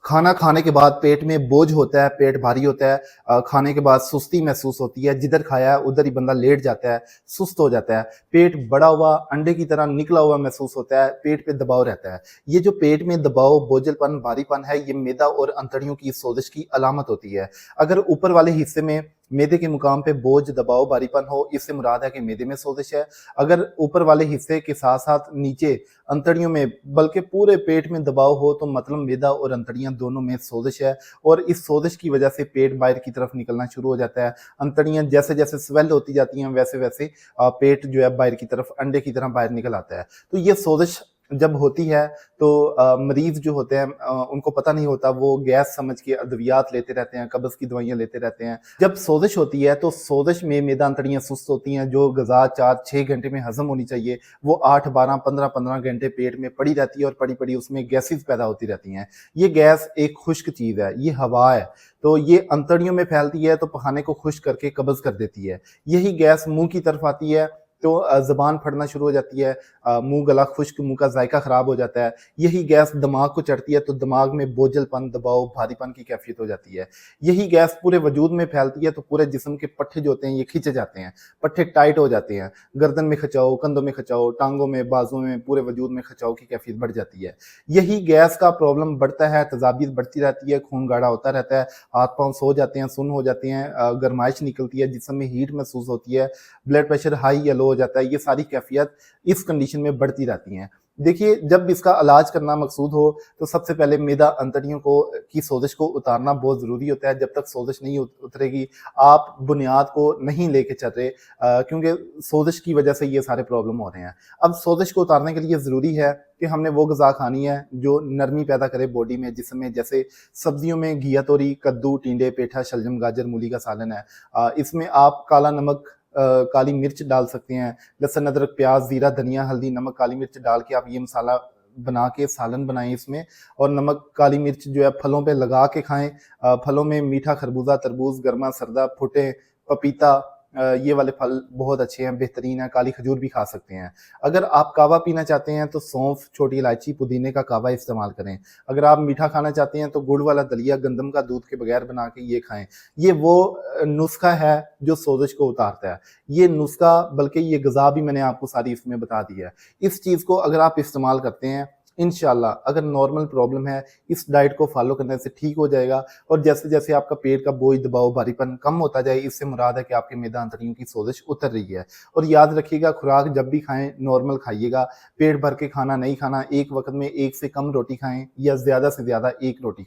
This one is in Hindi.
खाना खाने के बाद पेट में बोझ होता है, पेट भारी होता है। खाने के बाद सुस्ती महसूस होती है, जिधर खाया है उधर ही बंदा लेट जाता है, सुस्त हो जाता है। पेट बड़ा हुआ अंडे की तरह निकला हुआ महसूस होता है, पेट पे दबाव रहता है। ये जो पेट में दबाव, बोझलपन, भारीपन है, ये मैदा और अंतड़ियों की सोजिश की अलामत होती है। अगर ऊपर वाले हिस्से में मैदे के मुकाम पे बोझ, दबाव, भारीपन हो, इससे मुराद है कि मैदे में सोजिश है। अगर ऊपर वाले हिस्से के साथ-साथ नीचे अंतड़ियों में, बल्कि पूरे पेट में दबाव हो, तो मतलब मैदा और अंतड़ियाँ दोनों में सोजिश है और इस सोजिश की वजह से पेट बाहर की तरफ निकलना शुरू हो जाता है। अंतड़ियाँ जैसे-जैसे स्वेल होती जाती हैं, वैसे-वैसे पेट जो है बाहर की तरफ अंडे की तरह बाहर निकल आता है। तो ये सोजिश जब होती है तो मरीज़ जो होते हैं उनको पता नहीं होता, वो गैस समझ के अद्वियात लेते रहते हैं, कब्ज़ की दवाइयाँ लेते रहते हैं। जब सोजिश होती है तो सोजिश में मैदा अंतड़ियाँ सुस्त होती हैं, जो ग़िज़ा 4-6 घंटे में हज़म होनी चाहिए, वो 8, 12, 15-15 घंटे पेट में पड़ी रहती है और पड़ी-पड़ी उसमें गैसेज़ पैदा होती रहती हैं। ये गैस एक खुश्क चीज़ है, ये हवा है, तो ये अंतड़ियों में फैलती है तो पखाने को खुश्क करके कब्ज़ कर देती है। यही गैस मुँह की तरफ आती है तो ज़ुबान फटना शुरू हो जाती है, मुँह गला खुश्क, मुँह का ज़ायका ख़राब हो जाता है। यही गैस दिमाग को चढ़ती है तो दिमाग में बोझलपन, दबाव, भारीपन की कैफ़ियत हो जाती है। यही गैस पूरे वजूद में फैलती है तो पूरे जिस्म के पट्टे जो होते हैं ये खींचे जाते हैं, पट्टे टाइट हो जाते हैं। गर्दन में खिंचाव, कंधों में खिंचाव, टाँगों में, बाजुओं में, पूरे वजूद में खिंचाव की कैफ़ियत बढ़ जाती है। यही गैस का प्रॉब्लम बढ़ता है, तेज़ाबियत बढ़ती रहती है, खून गाढ़ा होता रहता है, हाथ-पाँव सो जाते हैं, सुन्न हो जाते हैं, गर्माइश निकलती है, जिस्म में हीट महसूस होती है, ब्लड प्रेशर हाई या लो हो जाता है। ये सारी कैफ़ियत इस कंडीशन में बढ़ती रहती हैं। देखिए, जब इसका इलाज करना मकसूद हो तो सबसे पहले मैदा अंतड़ियों को की सोजिश को उतारना बहुत ज़रूरी होता है। जब तक सोजिश नहीं उतरेगी, आप बुनियाद को नहीं लेके चल रहे, क्योंकि सोजिश की वजह से ये सारे प्रॉब्लम हो रहे हैं। अब सोजिश को उतारने के लिए ज़रूरी है कि हमने वो ग़िज़ा खानी है जो नरमी पैदा करे बॉडी में, जिसमें जैसे सब्जियों में घिया तोरी, कद्दू, टिंडे, पेठा, शलजम, गाजर, मूली का सालन है। इसमें आप काला नमक, काली मिर्च डाल सकते हैं, लहसुन, अदरक, प्याज़, ज़ीरा, धनिया, हल्दी, नमक, काली मिर्च डाल के आप ये मसाला बना के सालन बनाएँ इसमें, और नमक, काली मिर्च जो है फलों पे लगा के खाएँ। फलों में मीठा खरबूजा, तरबूज, गरमा, सरदा, भुट्टे, पपीता, ये वाले फल बहुत अच्छे हैं, बेहतरीन है। काली खजूर भी खा सकते हैं। अगर आप कहवा पीना चाहते हैं तो सौंफ, छोटी इलायची, पुदीने का कहवा इस्तेमाल करें। अगर आप मीठा खाना चाहते हैं तो गुड़ वाला दलिया गंदम का दूध के बगैर बना के ये खाएँ। ये वो नुस्ख़ा है जो सोजिश को उतारता है। ये नुस्ख़ा, बल्कि ये ग़िज़ा भी मैंने आपको सारी इसमें बता दी है। इस चीज़ को अगर आप इस्तेमाल करते हैं, इंशाअल्लाह अगर नॉर्मल प्रॉब्लम है, इस डाइट को फ़ॉलो करने से ठीक हो जाएगा और जैसे-जैसे आपका पेट का बोझ, दबाव, भारीपन कम होता जाए, इससे मुराद है कि आपके मैदा अंतड़ियों की सोजिश उतर रही है। और याद रखिएगा, खुराक जब भी खाएँ नॉर्मल खाइएगा, पेट भर के खाना नहीं खाना, एक वक़्त में 1 से कम रोटी खाएँ या ज़्यादा से ज़्यादा 1 रोटी खाएँ।